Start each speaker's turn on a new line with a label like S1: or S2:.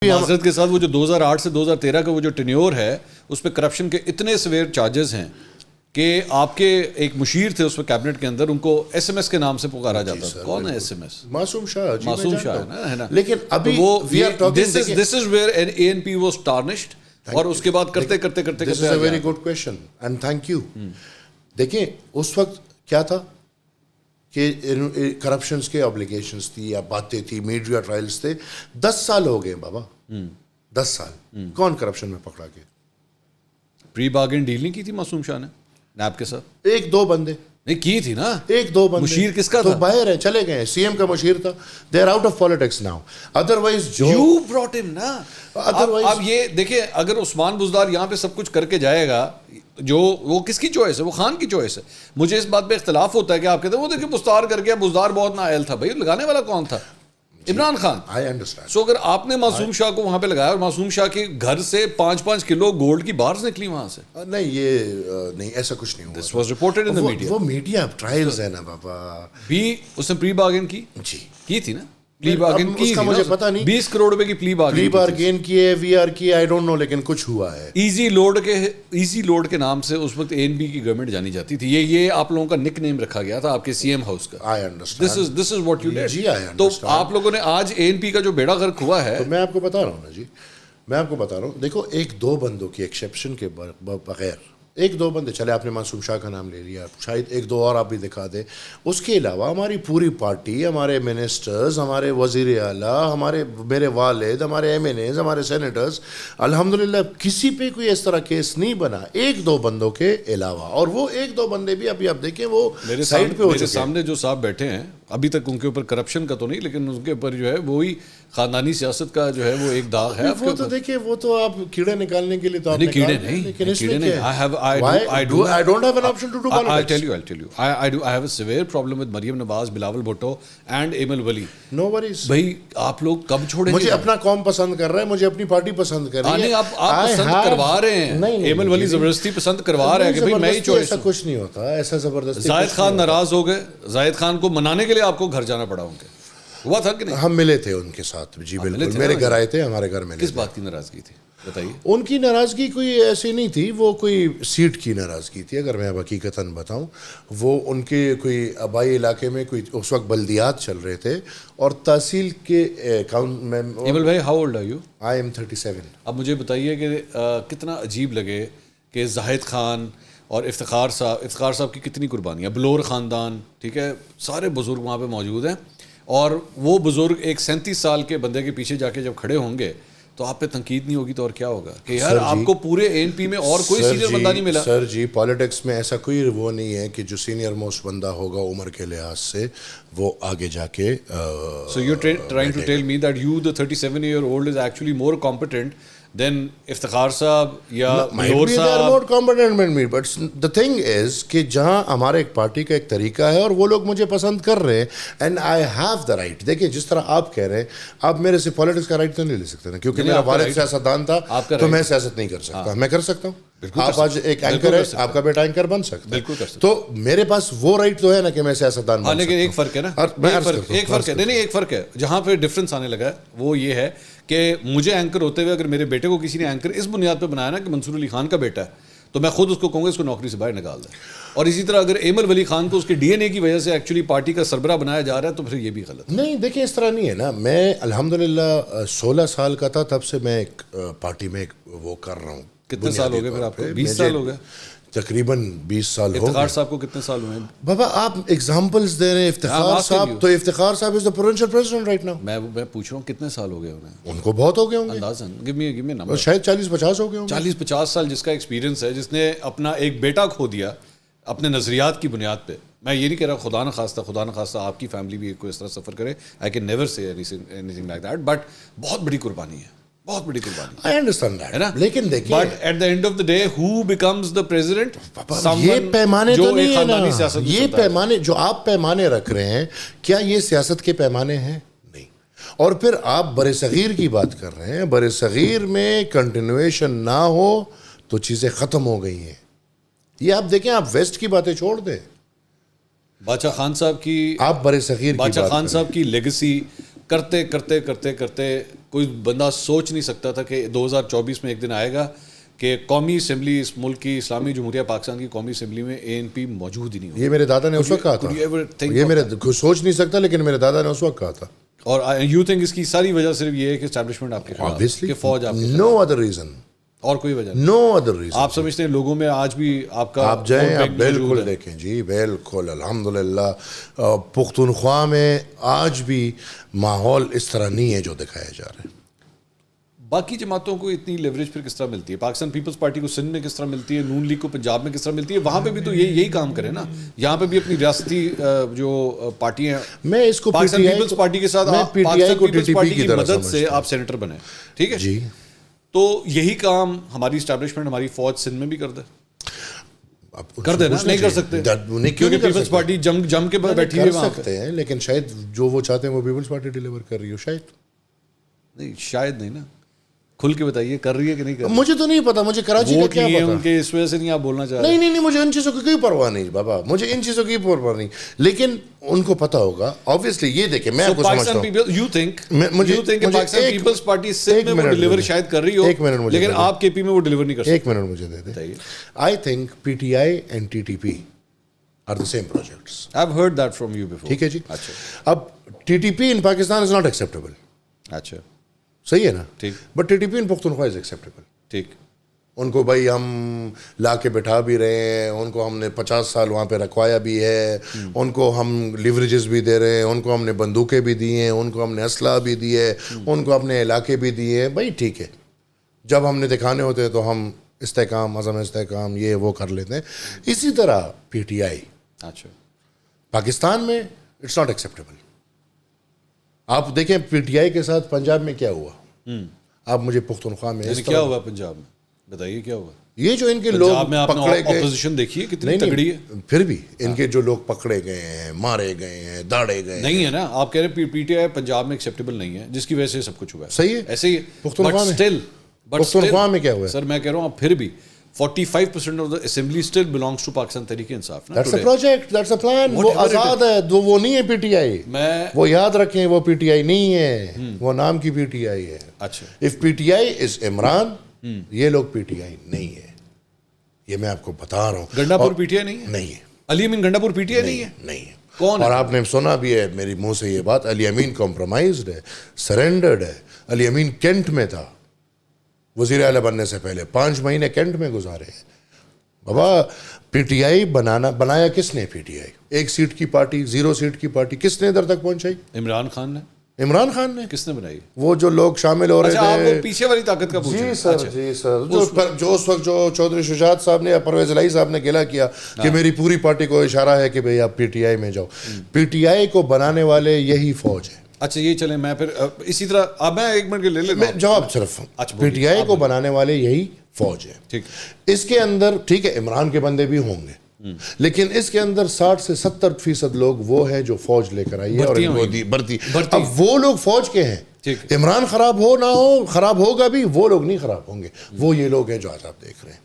S1: معذرت کے ساتھ وہ جو 2008 سے 2013 کا وہ جو ٹینیور ہے اس پہ کرپشن کے اتنے سویر چارجز ہیں کہ آپ کے ایک مشیر تھے اس پہ کیبنٹ کے اندر، ان کو ایس ایم ایس کے نام سے پکارا جاتا تھا. کون ہے ایس ایم ایس؟
S2: معصوم شاہ.
S1: معصوم شاہ ہے نا.
S2: لیکن ابھی
S1: this is where A N P was tarnished, اور اس کے بعد کرتے کرتے کرتے
S2: this is a very good question and thank you. دیکھیں اس وقت کیا تھا کہ کرپشنز کے اوبلیگیشنز تھی یا باتیں تھی، میڈیا ٹرائلز تھے. 10 سال ہو گئے بابا، 10 سال کون کرپشن میں پکڑا کے؟
S1: پری بارگین ڈیل نہیں کی تھی معصوم شاہ نے نیب کے ساتھ؟
S2: 1-2 بندے
S1: نہیں کی تھی نا.
S2: 1-2 بندے.
S1: مشیر کس کا
S2: تو
S1: تھا؟
S2: باہر ہیں، چلے گئے. سی ایم کا مشیر تھا. They are out of politics now. Otherwise جو
S1: یو براٹ ہم نا. اب یہ دیکھیں، اگر عثمان بزدار یہاں پہ سب کچھ کر کے جائے گا، جو وہ کس کی چوائس ہے؟ وہ خان کی چوائس ہے. مجھے اس بات پہ اختلاف ہوتا ہے کہ آپ کہتے ہیں وہ دیکھیں بزدار کر گیا، بزدار بہت نااہل تھا. بھائی لگانے والا کون تھا؟ Imran Khan.
S2: I understand.
S1: So اگر آپ نے معصوم شاہ کو وہاں پہ لگایا اور معصوم شاہ کے گھر سے 5-5 کلو گولڈ کی بارز نکلی وہاں سے،
S2: نہیں یہ نہیں، ایسا کچھ نہیں ہوا.
S1: This was reported in the media.
S2: وہ میڈیا ٹرائلز ہے نا بابا.
S1: بھی اس نے پری بارگین کی تھی نا. پلی بارگین کی،
S2: اس کا مجھے پتہ نہیں.
S1: 20 کروڑ روپے کی پلی
S2: بارگین کی ہے، وی آر کی، آئی ڈونٹ نو، لیکن کچھ ہوا ہے.
S1: ایزی لوڈ کے نام سے اس وقت اے این بی کی گورنمنٹ جانی جاتی تھی. یہ آپ لوگوں کا نک نیم رکھا گیا تھا آپ کے سی ایم ہاؤس کا.
S2: I understand.
S1: This is what you did.
S2: جی آئی
S1: تو
S2: انڈرسٹینڈ.
S1: آپ لوگوں نے آج اے این پی کا جو بیڑا غرق ہوا ہے،
S2: تو میں آپ کو بتا رہا ہوں نا جی، میں آپ کو بتا رہا ہوں. دیکھو 1-2 بندوں کی ایکسیپشن کے بغیر 1-2 بندے، چلے آپ نے معصوم شاہ کا نام لے لیا، شاید 1-2 اور آپ بھی دکھا دیں. اس کے علاوہ ہماری پوری پارٹی، ہمارے منسٹرز، ہمارے وزیر اعلیٰ، میرے والد، ہمارے ایم این ایز، ہمارے سینیٹرز، الحمدللہ کسی پہ کوئی اس طرح کیس نہیں بنا 1-2 بندوں کے علاوہ. اور وہ 1-2 بندے بھی ابھی آپ دیکھیں وہ سائڈ پہ ہو چکے ہیں.
S1: میرے سامنے جو صاحب بیٹھے ہیں، ابھی تک ان کے اوپر کرپشن کا تو نہیں، لیکن ان کے اوپر جو ہے وہی خاندانی سیاست کا جو ہے وہ ایک داغ ہے.
S2: وہ تو دیکھیں، وہ تو آپ کیڑے نکالنے کے لیے تو آپ
S1: کیڑے نہیں.
S2: I don't have an option to do politics.
S1: I'll tell you. I have a severe problem with Maryam Nawaz, Bilawal Bhutto and Emil Wali.
S2: No worries.
S1: بھائی آپ لوگ کب چھوڑیں گے؟
S2: مجھے اپنا قوم پسند کر رہا ہے، مجھے اپنی پارٹی پسند کر رہی ہے.
S1: آپ پسند کروا رہے ہیں. ایمل ولی زبردستی پسند کروا رہے ہیں کہ بھائی میں ہی چوائس.
S2: ایسا کچھ نہیں ہوتا، ایسا زبردستی.
S1: زاہد خان ناراض ہو گئے، زاہد خان کو منانے کے لیے آپ کو گھر جانا پڑا. ان کے ہوا تھا کہ نہیں؟
S2: ہم ملے تھے ان کے ساتھ. جی بالکل، میرے گھر آئے تھے، ہمارے گھر میں.
S1: کس بات کی ناراضگی تھی بتائیے؟
S2: ان کی ناراضگی کوئی ایسی نہیں تھی، وہ کوئی سیٹ کی ناراضگی تھی. اگر میں اب حقیقتاً بتاؤں، وہ ان کے کوئی آبائی علاقے میں کوئی اس وقت بلدیات چل رہے تھے اور تحصیل کے اکاؤنٹ میں.
S1: ایمل بھائی how old are you?
S2: I am 37.
S1: اب مجھے بتائیے کہ کتنا عجیب لگے کہ زاہد خان اور افتخار صاحب کی کتنی قربانیاں، بلور خاندان، ٹھیک ہے، سارے بزرگ وہاں پہ موجود ہیں، اور وہ بزرگ ایک 37 سال کے بندے کے پیچھے جا کے جب کھڑے ہوں گے تو آپ پہ تنقید نہیں ہوگی تو اور کیا ہوگا کہ یار آپ کو پورے اے این پی میں اور کوئی سینئر بندہ نہیں ملا.
S2: سر جی، پالیٹکس میں ایسا کوئی وہ نہیں ہے کہ جو سینئر موسٹ بندہ ہوگا عمر کے لحاظ سے وہ آگے جا کے.
S1: So you're trying to tell me that you, the 37-year-old, is actually more competent than Iftikhar صاحب یا بلور صاحب.
S2: more competent than me, but the thing is کہ جہاں ہمارے ایک پارٹی کا ایک طریقہ ہے اور وہ لوگ مجھے پسند کر رہے ہیں and I have the right. دیکھیں جس طرح آپ کہہ رہے ہیں، آپ میرے سے پالیٹکس کا رائٹ تو نہیں لے سکتے نا، کیونکہ میرا والد سیاستدان تھا تو میں سیاست نہیں کر سکتا. میں کر سکتا ہوں. آپ آج ایک اینکر ہے، آپ کا بیٹا اینکر بن سکتا ہے، تو میرے پاس وہ رائٹ تو ہے نا کہ میں سیاستدان بن سکتا ہوں.
S1: لیکن ایک فرق ہے نا، ایک فرق ہے جہاں پہ ڈفرینس آنے لگا ہے، وہ یہ ہے کہ مجھے اینکر ہوتے ہوئے اگر میرے بیٹے کو کسی نے اینکر اس بنیاد پہ بنایا نا کہ منصور علی خان کا بیٹا ہے، تو میں خود اس کو کہوں گا اس کو نوکری سے باہر نکال دیں. اور اسی طرح اگر ایمل ولی خان کو اس کے ڈی این اے کی وجہ سے ایکچولی پارٹی کا سربراہ بنایا جا رہا ہے تو پھر یہ بھی غلط
S2: نہیں. دیکھیں اس طرح نہیں ہے نا. میں الحمدللہ 16 سال کا تھا تب سے میں ایک پارٹی میں وہ کر رہا ہوں.
S1: کتنے سال ہو گئے پھر آپ کو؟ 20 سال ہو گئے
S2: تقریباً. 20 سال ہو.
S1: افتخار صاحب کو کتنے سال ہوئے ہیں؟
S2: بابا آپ ایگزامپلز دے رہے ہیں. افتخار صاحب تو افتخار صاحب is the provincial president right now.
S1: میں پوچھ رہا ہوں کتنے سال ہو گئے انہیں؟
S2: ان کو بہت ہو گئے ہوں گے
S1: اندازاً. Give me number.
S2: شاید 40-50 ہو گئے ہوں گے.
S1: 40-50 سال جس کا ایکسپیرینس ہے، جس نے اپنا ایک بیٹا کھو دیا اپنے نظریات کی بنیاد پہ. میں یہ نہیں کہہ رہا خدا نخواستہ آپ کی فیملی بھی کوئی اس طرح سفر کرے. آئی کین نیور سے any thing like that, but بہت بڑی قربانی ہے، بہت بڑی قربانی.
S2: I understand that.
S1: ہے نا؟
S2: لیکن دیکھیں
S1: but at the end of the day who becomes the president؟
S2: یہ پیمانے تو نہیں ہے نا. یہ پیمانے جو آپ پیمانے رکھ رہے ہیں، کیا یہ سیاست کے پیمانے ہیں؟ نہیں. اور پھر آپ بر صغیر کی بات کر رہے ہیں. بر صغیر میں کنٹینویشن نہ ہو تو چیزیں ختم ہو گئی ہیں. یہ آپ دیکھیں، آپ ویسٹ کی باتیں چھوڑ دیں.
S1: بادشاہ خان صاحب کی،
S2: آپ بر صغیر
S1: بادشاہ خان صاحب کی لیگسی کرتے کرتے کرتے کرتے کوئی بندہ سوچ نہیں سکتا تھا کہ 2024 میں ایک دن آئے گا کہ قومی اسمبلی اس ملک کی اسلامی جمہوریہ پاکستان کی قومی اسمبلی میں ANP موجود ہی نہیں ہوگا.
S2: یہ میرے دادا نے اس وقت کہا تھا, یہ میرے سوچ نہیں سکتا لیکن میرے دادا نے اس وقت کہا تھا.
S1: اور یو تھنک اس کی ساری وجہ صرف یہ ہے کہ اسٹیبلشمنٹ آپ کے خلاف, کہ فوج آپ کے
S2: نو ادر ریزن,
S1: اور کوئی وجہ نہیں.
S2: No other reason.
S1: آپ سمجھتے ہیں لوگوں میں آج بھی آپ کا
S2: آپ جائیں, آپ بالکل دیکھیں جی, بالکل الحمدللہ پختونخوا میں آج بھی ماحول اس طرح نہیں ہے جو دکھایا جا رہا ہے.
S1: باقی جماعتوں کو اتنی لیوریج پھر کس طرح ملتی ہے؟ پاکستان پیپلز پارٹی کو سندھ میں کس طرح ملتی ہے, نون لیگ کو پنجاب میں کس طرح ملتی ہے؟ وہاں پہ بھی تو یہی کام کرے نا, یہاں پہ بھی اپنی ریاستی جو پارٹیاں,
S2: میں اس کو
S1: پاکستان پیپلز پارٹی کے ساتھ پاکستان پیپلز پارٹی کی مدد سے آپ سینیٹر بنے, ٹھیک ہے
S2: جی,
S1: تو یہی کام ہماری اسٹیبلشمنٹ, ہماری فوج سندھ میں بھی کر دے, کر دے نا, نہیں کر سکتے کیونکہ پیپلز پارٹی جم کے بیٹھی ہے وہاں
S2: سکتے ہیں, لیکن شاید جو وہ چاہتے ہیں وہ پیپلز پارٹی ڈیلیور کر رہی ہو, شاید
S1: نہیں, شاید نہیں نا, کھل کے بتائیے کر رہی ہے کہ نہیں کر رہی.
S2: مجھے تو نہیں پتا, مجھے کراچی کا کیا پتا.
S1: ان کے اس وجہ سے نہیں آپ بولنا چاہ رہے.
S2: نہیں, مجھے ان چیزوں کی کوئی پرواہ نہیں بابا, مجھے ان چیزوں کی پرواہ نہیں, لیکن ان کو پتا ہوگا آبویسلی. یہ دیکھیں میں آپ کو سمجھتا ہوں,
S1: یو تھنک پاکستان پیپلز پارٹی سندھ میں وہ ڈیلیور شاید کر رہی ہو, لیکن آپ KP میں وہ ڈیلیور نہیں کر سکتے.
S2: ایک منٹ مجھے دے دیں. I think PTI and TTP are the same projects.
S1: I have heard that from you before.
S2: ٹھیک ہے جی. اب TTP in Pakistan is not acceptable.
S1: اچھا,
S2: صحیح ہے نا,
S1: ٹھیک,
S2: but TTP in Pakhtunkhwa is acceptable.
S1: ٹھیک,
S2: ان کو بھائی ہم لا کے بٹھا بھی رہے ہیں, ان کو ہم نے 50 سال وہاں پہ رکھوایا بھی ہے, ان کو ہم لیوریجز بھی دے رہے ہیں, ان کو ہم نے بندوقیں بھی دی ہیں, ان کو ہم نے اسلحہ بھی دی ہے, ان کو اپنے علاقے بھی دیے ہیں. بھائی ٹھیک ہے, جب ہم نے دکھانے ہوتے ہیں تو ہم استحکام, عزم استحکام یہ وہ کر لیتے ہیں. اسی طرح PTI
S1: اچھا,
S2: پاکستان میں اٹس ناٹ ایکسیپٹیبل. آپ دیکھیں PTI کے ساتھ پنجاب میں کیا ہوا, آپ مجھے پختونخوا میں
S1: کیا ہوا پنجاب میں بتائیے کیا ہوا.
S2: یہ جو ان کے لوگ پکڑے گئے,
S1: اپوزیشن دیکھیے کتنی تگڑی ہے,
S2: پھر بھی ان کے جو لوگ پکڑے گئے ہیں, مارے گئے ہیں, داڑے گئے
S1: نہیں ہے نا. آپ کہہ رہے ہیں PTI پنجاب میں ایکسیپٹیبل نہیں ہے, جس کی وجہ سے سب کچھ ہوا ہے.
S2: صحیح ہے,
S1: ایسے ہی
S2: پختونخوا میں کیا ہوا ہے
S1: سر, میں کہہ رہا ہوں پھر بھی 45% of the assembly still belongs to Pakistan Tehreek Insaf.
S2: That's a project, that's a plan. وہ آزاد ہے, وہ نہیں ہے PTI. وہ یاد رکھیں, وہ PTI نہیں ہے, وہ نام کی PTI ہے.
S1: اچھا,
S2: اف PTI از عمران, یہ لوگ PTI نہیں ہے, یہ میں آپ کو بتا رہا ہوں.
S1: گنڈا پور PTI نہیں ہے,
S2: نہیں ہے.
S1: علی امین گنڈا پور PTI نہیں ہے,
S2: نہیں ہے.
S1: کون؟
S2: اور آپ نے سنا بھی ہے میری منہ سے یہ بات, علی امین کمپرومائزڈ ہے, سرینڈرڈ ہے. علی امین کینٹ میں تھا وزیر اعلیٰ بننے سے پہلے, 5 مہینے کینٹ میں گزارے ہیں. بابا PTI بنایا کس نے؟ PTI 1 سیٹ کی پارٹی, 0 سیٹ کی پارٹی, کس نے ادھر تک پہنچائی؟
S1: عمران خان نے.
S2: عمران خان نے.
S1: کس نے بنائی؟
S2: وہ جو لوگ شامل ہو رہے
S1: تھے. آپ پیچھے والی طاقت کا پوچھ رہے ہیں.
S2: جی سر, جو اس وقت جو چودھری شجاعت صاحب نے یا پرویز الہی صاحب نے گلا کیا کہ میری پوری پارٹی کو اشارہ ہے کہ بھئی آپ PTI میں جاؤ. PTI کو بنانے والے یہی فوج ہے.
S1: اچھا, یہ چلیں میں پھر اسی طرح, اب میں 1 منٹ کے لے لیتا ہوں
S2: جواب صرف. PTI کو بنانے والے یہی فوج ہے.
S1: ٹھیک,
S2: اس کے اندر ٹھیک ہے عمران کے بندے بھی ہوں گے, لیکن اس کے اندر 60 سے 70% لوگ وہ ہیں جو فوج لے کر آئی ہے اور بھرتی. اب وہ لوگ فوج کے ہیں. عمران خراب ہو نہ ہو, خراب ہوگا بھی, وہ لوگ نہیں خراب ہوں گے, وہ یہ لوگ ہیں جو آج آپ دیکھ رہے ہیں.